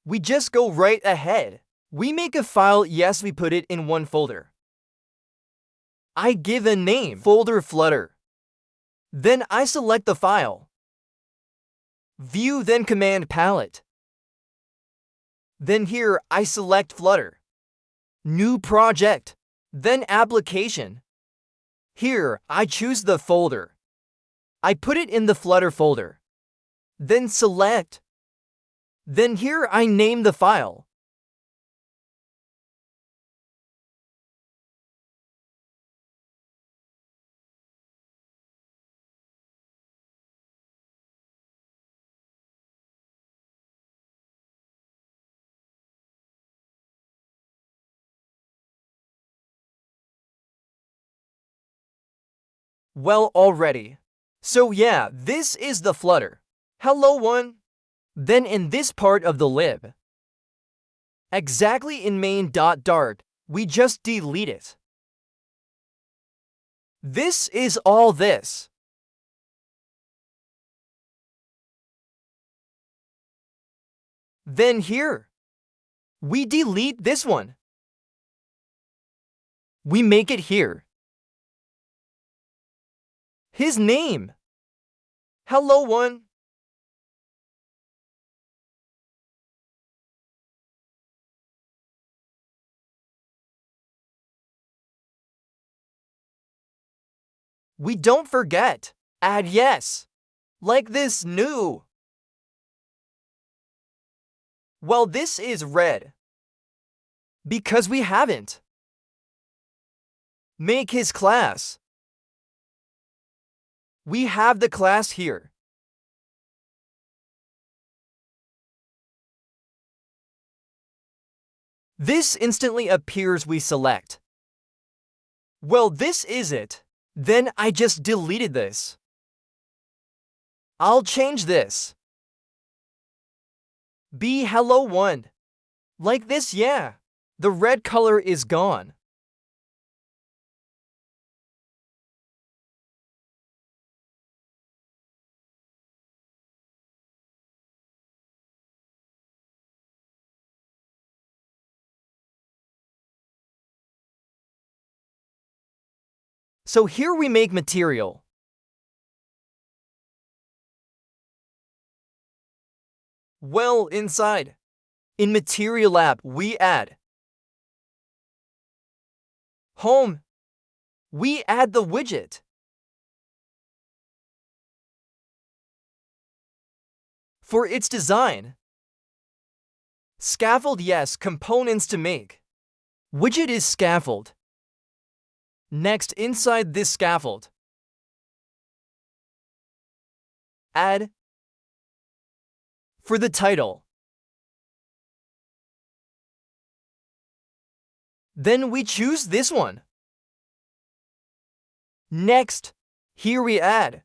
We just go right ahead. We make a file, yes, we put it in one folder. I give a name, folder Flutter. Then I select the file. View, then Command Palette. Then here I select Flutter. New project. Then Application. Here I choose the folder. I put it in the Flutter folder. Then select. Then here I name the file. Well, already. So yeah, this is the Flutter. Hello one. Then in this part of the lib, exactly in main.dart, we just delete it. This is all this. Then here, we delete this one. We make it here. His name. Hello one. We don't forget. Add yes. Like this new. Well, this is red. Because we haven't. Make his class. We have the class here. This instantly appears, we select. Well, this is it. Then I just deleted this. I'll change this. Be hello one. Like this, yeah. The red color is gone. So here we make material. Well, inside. In Material app, we add Home. We add the widget. For its design. Scaffold, yes, components to make. Widget is scaffold. Next, inside this scaffold, add for the title. Then we choose this one. Next, here we add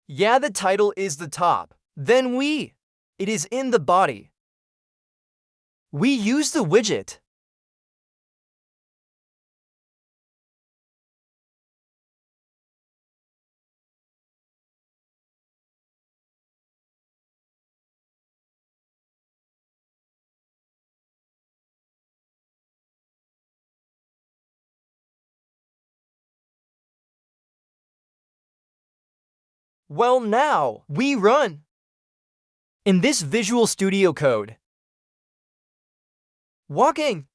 yeah, the title is the top. Then it is in the body. We use the widget. Well, now we run. In this Visual Studio Code, walking,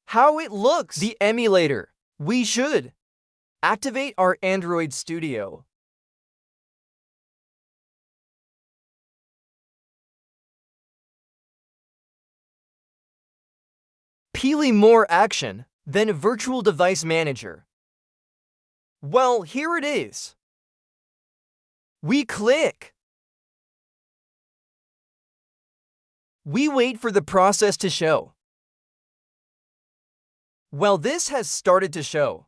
how it looks, the emulator, we should activate our Android Studio. Peely more action than Virtual Device Manager. Well, here it is. We click. We wait for the process to show. Well, this has started to show.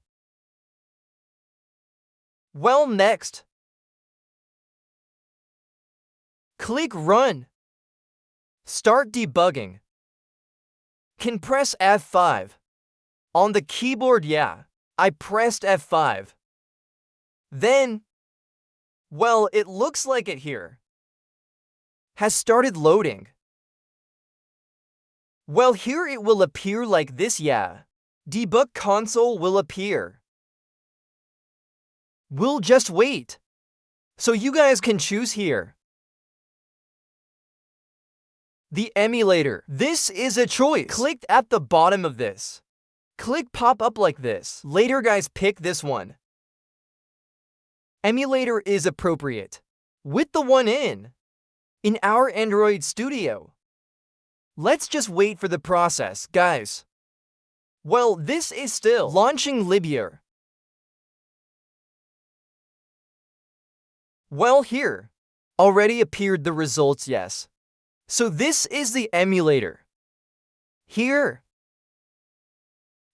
Well, next. Click Run. Start debugging. Can press F5. On the keyboard, yeah, I pressed F5. Then, well, it looks like it here has started loading. Well, here it will appear like this, yeah. Debug console will appear. We'll just wait. So you guys can choose here. The emulator. This is a choice. Click at the bottom of this. Click pop up like this. Later, guys, pick this one. Emulator is appropriate with the one in our Android Studio. Let's just wait for the process, guys. Well, this is still launching Libya. Well, here already appeared the results, yes. So this is the emulator. Here,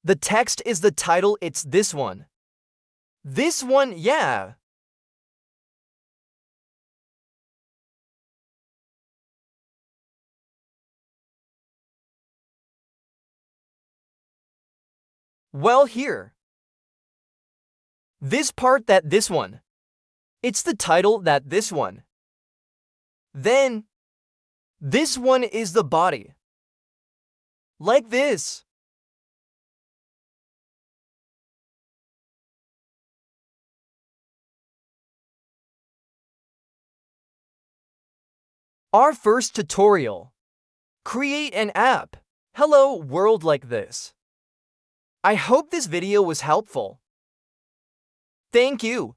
the text is the title, it's this one. This one, yeah. Well, here. This part, that this one. It's the title, that this one. Then, this one is the body. Like this. Our first tutorial. Create an app. Hello world like this. I hope this video was helpful. Thank you.